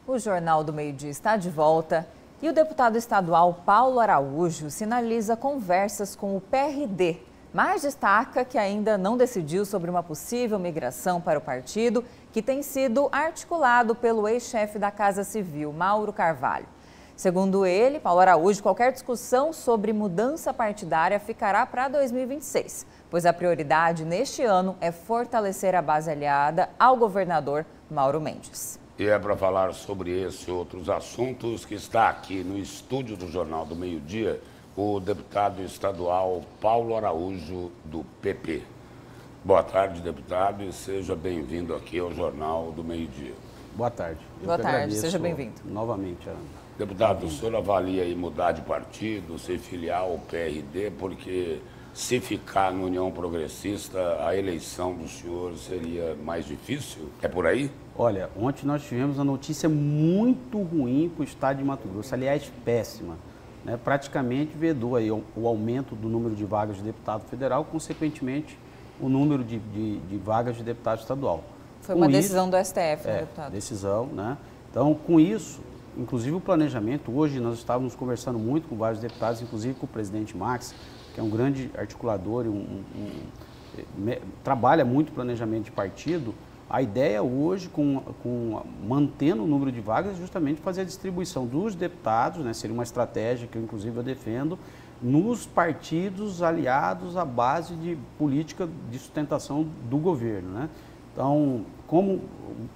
O Jornal do Meio-Dia está de volta e o deputado estadual Paulo Araújo sinaliza conversas com o PRD, mas destaca que ainda não decidiu sobre uma possível migração para o partido, que tem sido articulado pelo ex-chefe da Casa Civil, Mauro Carvalho. Segundo ele, Paulo Araújo, qualquer discussão sobre mudança partidária ficará para 2026, pois a prioridade neste ano é fortalecer a base aliada ao governador Mauro Mendes. E é para falar sobre esse e outros assuntos que está aqui no estúdio do Jornal do Meio-Dia o deputado estadual Paulo Araújo, do PP. Boa tarde, deputado, e seja bem-vindo aqui ao Jornal do Meio-Dia. Boa tarde. Boa tarde, seja bem-vindo. Novamente, Deputado, o senhor avalia aí mudar de partido, se filiar ao PRD, porque se ficar na União Progressista, a eleição do senhor seria mais difícil? É por aí? Olha, ontem nós tivemos uma notícia muito ruim para o estado de Mato Grosso, aliás, péssima. Né? Praticamente vedou aí o aumento do número de vagas de deputado federal, consequentemente, o número de vagas de deputado estadual. Foi uma decisão do STF, né, deputado? Decisão, né? Então, com isso, inclusive o planejamento, hoje nós estávamos conversando muito com vários deputados, inclusive com o presidente Max, que é um grande articulador e trabalha muito planejamento de partido. A ideia hoje, mantendo o número de vagas, é justamente fazer a distribuição dos deputados, né, seria uma estratégia que inclusive eu defendo, nos partidos aliados à base de política de sustentação do governo, né? Então, como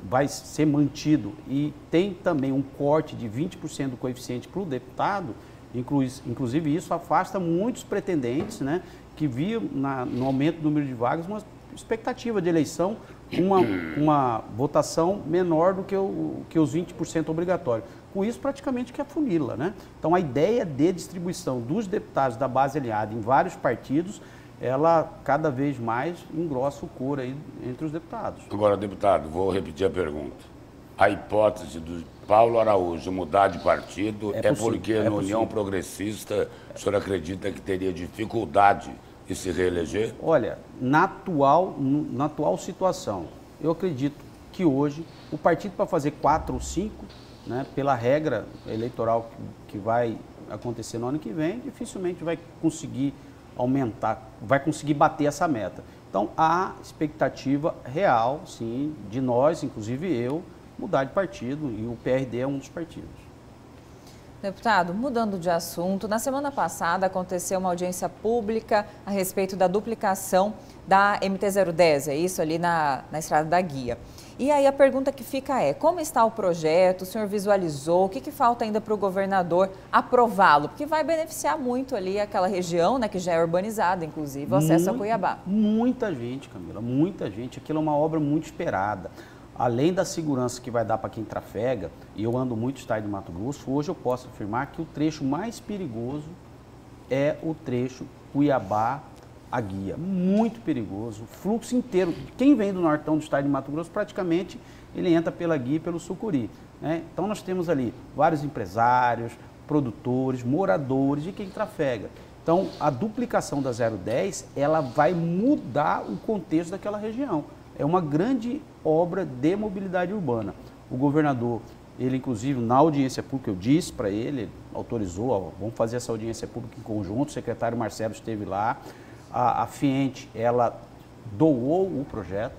vai ser mantido e tem também um corte de 20% do coeficiente para o deputado, inclusive isso afasta muitos pretendentes, né, que viam no aumento do número de vagas uma expectativa de eleição, uma votação menor do que os 20% obrigatórios. Com isso, praticamente que afunila, né? Então, a ideia de distribuição dos deputados da base aliada em vários partidos, ela cada vez mais engrossa o coro aí entre os deputados. Agora, deputado, vou repetir a pergunta. A hipótese do Paulo Araújo mudar de partido é porque na União Progressista o senhor acredita que teria dificuldade de se reeleger? Olha, na atual situação, eu acredito que hoje o partido para fazer 4 ou 5, né, pela regra eleitoral que vai acontecer no ano que vem, dificilmente vai conseguir aumentar, vai conseguir bater essa meta. Então, há expectativa real, sim, de nós, inclusive eu, mudar de partido, e o PRD é um dos partidos. Deputado, mudando de assunto, na semana passada aconteceu uma audiência pública a respeito da duplicação da MT-010, é isso, ali na Estrada da Guia. E aí a pergunta que fica é, como está o projeto, o senhor visualizou, o que falta ainda para o governador aprová-lo? Porque vai beneficiar muito ali aquela região, né, que já é urbanizada, inclusive, o acesso a Cuiabá. Muita gente, Camila, muita gente. Aquilo é uma obra muito esperada. Além da segurança que vai dar para quem trafega, e eu ando muito no estado de Mato Grosso, hoje eu posso afirmar que o trecho mais perigoso é o trecho Cuiabá a Guia. Muito perigoso, o fluxo inteiro. Quem vem do nortão do estado de Mato Grosso, praticamente, ele entra pela Guia e pelo Sucuri, né? Então nós temos ali vários empresários, produtores, moradores e quem trafega. Então a duplicação da 010, ela vai mudar o contexto daquela região. É uma grande obra de mobilidade urbana. O governador, ele inclusive na audiência pública, eu disse para ele, autorizou, ó, vamos fazer essa audiência pública em conjunto, o secretário Marcelo esteve lá, a FIENTE, ela doou o projeto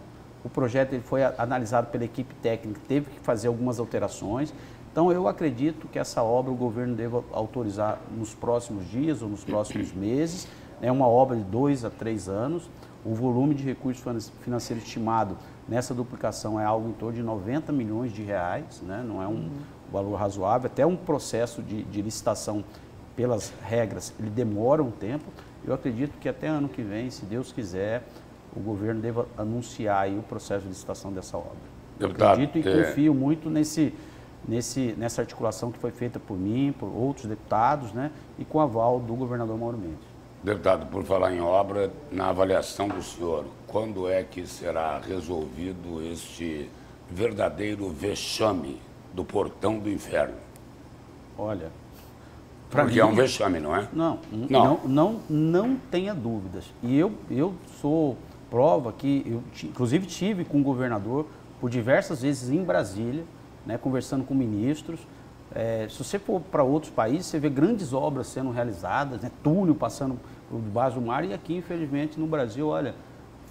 ele foi analisado pela equipe técnica, teve que fazer algumas alterações. Então eu acredito que essa obra o governo deva autorizar nos próximos dias ou nos próximos meses. É uma obra de 2 a 3 anos. O volume de recursos financeiros estimado nessa duplicação é algo em torno de 90 milhões de reais, né? Não é um valor razoável. Até um processo de licitação pelas regras, ele demora um tempo. Eu acredito que até ano que vem, se Deus quiser, o governo deva anunciar aí o processo de licitação dessa obra. Deputado, eu acredito e confio muito nessa articulação que foi feita por mim, por outros deputados, né? E com aval do governador Mauro Mendes. Deputado, por falar em obra, na avaliação do senhor, quando é que será resolvido este verdadeiro vexame do Portão do Inferno? Olha, porque é um vexame, não é? Não tenha dúvidas. E eu sou prova que, inclusive tive com o governador por diversas vezes em Brasília, né, conversando com ministros. Se você for para outros países, você vê grandes obras sendo realizadas, né, túnel passando por debaixo do mar, e aqui, infelizmente, no Brasil, olha,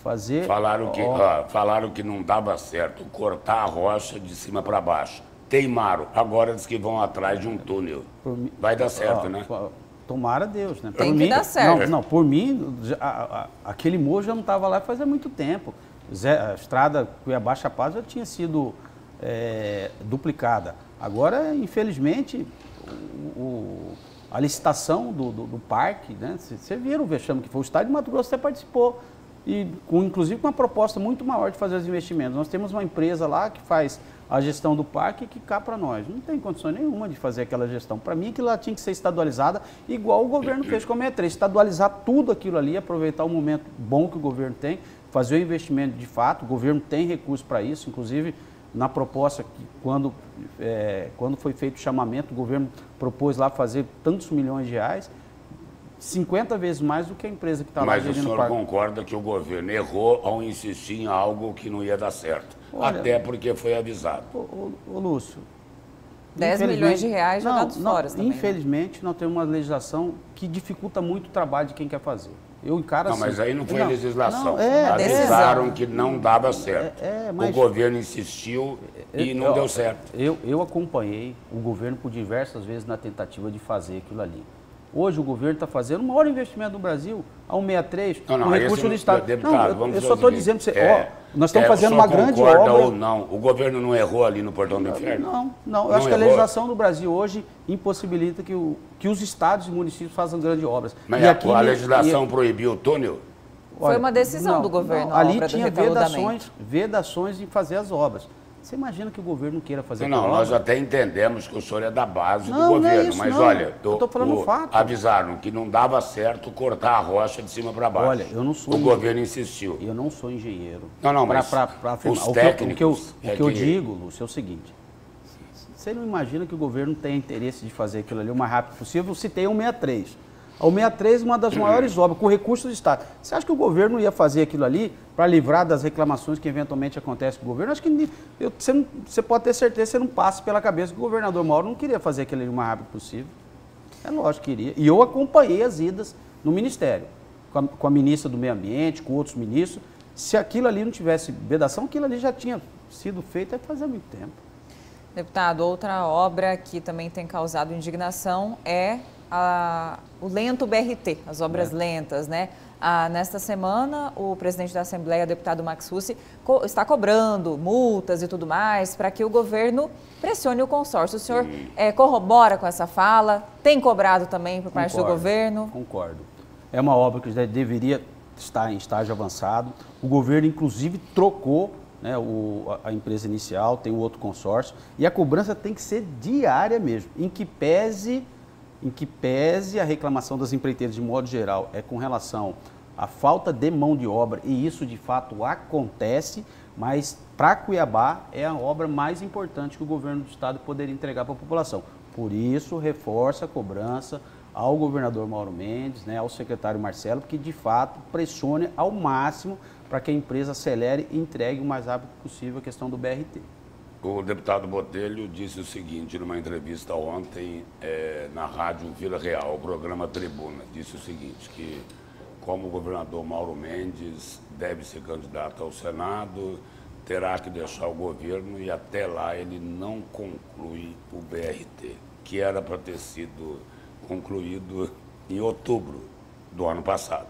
fazer... Falaram que não dava certo cortar a rocha de cima para baixo. Teimaram, agora diz que vão atrás de um túnel. Vai dar certo, né? Tomara Deus, né? Tem que dar certo. Não, por mim, aquele morro já não estava lá fazia muito tempo. A estrada Cuiabá-Chapada já tinha sido duplicada. Agora, infelizmente, a licitação do parque, né? Você viram o vexame que foi, o Estado de Mato Grosso até participou, e inclusive com uma proposta muito maior de fazer os investimentos. Nós temos uma empresa lá que faz a gestão do parque que cá para nós. Não tem condição nenhuma de fazer aquela gestão. Para mim, aquilo lá tinha que ser estadualizada, igual o governo fez com a 63, estadualizar tudo aquilo ali, aproveitar o momento bom que o governo tem, fazer o investimento de fato. O governo tem recursos para isso, inclusive na proposta que quando foi feito o chamamento, o governo propôs lá fazer tantos milhões de reais, 50 vezes mais do que a empresa que está lá gerindo o parque. Mas o senhor concorda que o governo errou ao insistir em algo que não ia dar certo? Olha, até porque foi avisado. Ô Lúcio, 10 milhões de reais jogados fora também. Infelizmente, nós temos uma legislação que dificulta muito o trabalho de quem quer fazer. Eu encaro assim. Não, mas aí não foi legislação. Avisaram que não dava certo. Mas o governo insistiu e não deu certo. Eu acompanhei o governo por diversas vezes na tentativa de fazer aquilo ali. Hoje o governo está fazendo o maior investimento do Brasil, a 163, com recurso do Estado. Eu só estou dizendo para você, nós estamos fazendo uma grande obra. Ou não, o governo não errou ali no Portão do Inferno? Não. Eu acho que a legislação do Brasil hoje impossibilita que os estados e municípios façam grandes obras. Mas a legislação proibiu o túnel? Foi uma decisão do governo. Ali tinha vedações em fazer as obras. Você imagina que o governo não queira fazer Não, nós até entendemos que o senhor é da base do governo, mas olha, eu estou falando o fato. Avisaram que não dava certo cortar a rocha de cima para baixo. Olha, eu não sou governo insistiu. Eu não sou engenheiro. Não, mas os técnicos... O que eu digo, Lúcio, é o seguinte. Você não imagina que o governo tem interesse de fazer aquilo ali o mais rápido possível? Eu citei a 163. A 163 é uma das maiores obras, com recursos do Estado. Você acha que o governo ia fazer aquilo ali para livrar das reclamações que eventualmente acontecem com o governo? Acho que você pode ter certeza que você não passa pela cabeça que o governador Mauro não queria fazer aquilo ali o mais rápido possível. É lógico que queria. E eu acompanhei as idas no Ministério, com a ministra do Meio Ambiente, com outros ministros. Se aquilo ali não tivesse vedação, aquilo ali já tinha sido feito fazia muito tempo. Deputado, outra obra que também tem causado indignação é o lento BRT, as obras lentas, né? Nesta semana, o presidente da Assembleia, deputado Max Russi, está cobrando multas e tudo mais para que o governo pressione o consórcio. O senhor corrobora com essa fala? Tem cobrado também por parte do governo? Concordo. É uma obra que já deveria estar em estágio avançado. O governo, inclusive, trocou, né, a empresa inicial, tem o outro consórcio, e a cobrança tem que ser diária mesmo, em que pese a reclamação das empreiteiras de modo geral é com relação à falta de mão de obra, e isso de fato acontece, mas para Cuiabá é a obra mais importante que o governo do estado poderia entregar para a população. Por isso, reforça a cobrança ao governador Mauro Mendes, né, ao secretário Marcelo, que de fato pressione ao máximo para que a empresa acelere e entregue o mais rápido possível a questão do BRT. O deputado Botelho disse o seguinte, numa entrevista ontem na rádio Vila Real, o programa Tribuna, disse o seguinte, que como o governador Mauro Mendes deve ser candidato ao Senado, terá que deixar o governo e até lá ele não conclui o BRT, que era para ter sido concluído em outubro do ano passado.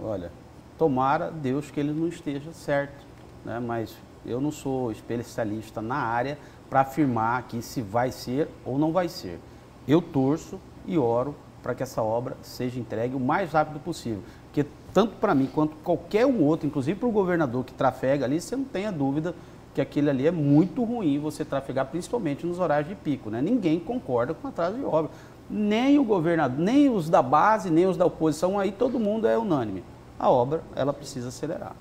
Olha, tomara Deus que ele não esteja certo, né? Mas eu não sou especialista na área para afirmar aqui se vai ser ou não vai ser. Eu torço e oro para que essa obra seja entregue o mais rápido possível. Porque tanto para mim quanto qualquer um outro, inclusive para o governador que trafega ali, você não tenha dúvida que aquele ali é muito ruim você trafegar, principalmente nos horários de pico, né? Ninguém concorda com atraso de obra. Nem o governador, nem os da base, nem os da oposição, aí todo mundo é unânime. A obra, ela precisa acelerar.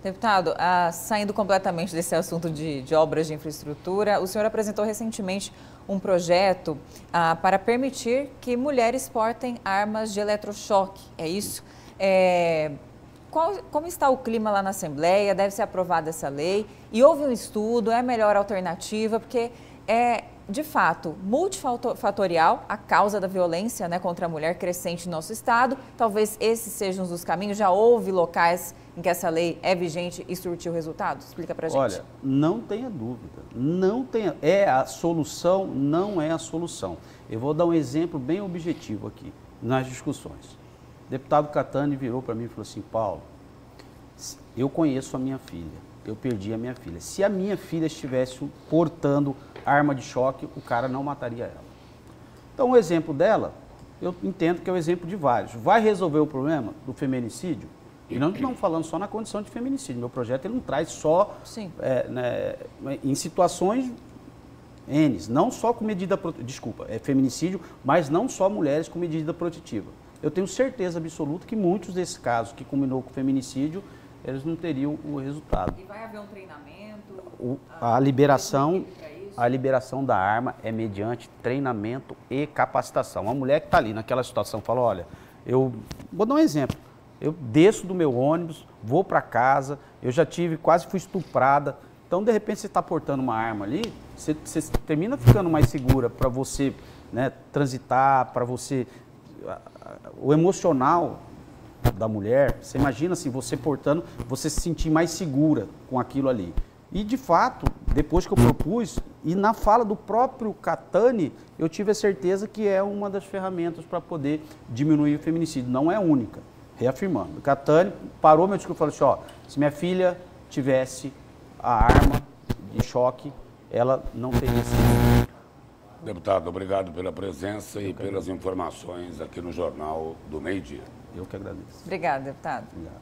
Deputado, saindo completamente desse assunto de obras de infraestrutura, o senhor apresentou recentemente um projeto para permitir que mulheres portem armas de eletrochoque, é isso? como está o clima lá na Assembleia? Deve ser aprovada essa lei? E houve um estudo, é a melhor alternativa? Porque é, de fato, multifatorial a causa da violência, né, contra a mulher crescente no nosso estado. Talvez esses sejam os caminhos. Já houve locais em que essa lei é vigente e surtiu resultado? Explica pra gente. Olha, não tenha dúvida. Não tenha. É a solução, não é a solução. Eu vou dar um exemplo bem objetivo aqui, nas discussões. O deputado Catani virou para mim e falou assim: Paulo, eu conheço a minha filha, eu perdi a minha filha. Se a minha filha estivesse portando arma de choque, o cara não mataria ela. Então, o exemplo dela, eu entendo que é o exemplo de vários. Vai resolver o problema do feminicídio? E não estamos falando só na condição de feminicídio. Meu projeto ele não traz só em situações N, não só com medida, feminicídio, mas não só mulheres com medida protetiva. Eu tenho certeza absoluta que muitos desses casos que culminou com feminicídio, eles não teriam o resultado. E vai haver um treinamento? A liberação da arma é mediante treinamento e capacitação. Uma mulher que está ali naquela situação fala: olha, eu vou dar um exemplo. Eu desço do meu ônibus, vou para casa, eu já quase fui estuprada. Então, de repente, você está portando uma arma ali, você termina ficando mais segura para você, né, transitar, para você... O emocional da mulher, você imagina assim, você portando, você se sentir mais segura com aquilo ali. E, de fato, depois que eu propus, e na fala do próprio Catani, eu tive a certeza que é uma das ferramentas para poder diminuir o feminicídio. Não é a única. Reafirmando. O Catani parou meu discurso e falou assim: ó, se minha filha tivesse a arma de choque, ela não teria sido. Deputado, obrigado pela presença e pelas informações aqui no Jornal do Meio Dia. Eu que agradeço. Obrigada, deputado. Obrigado.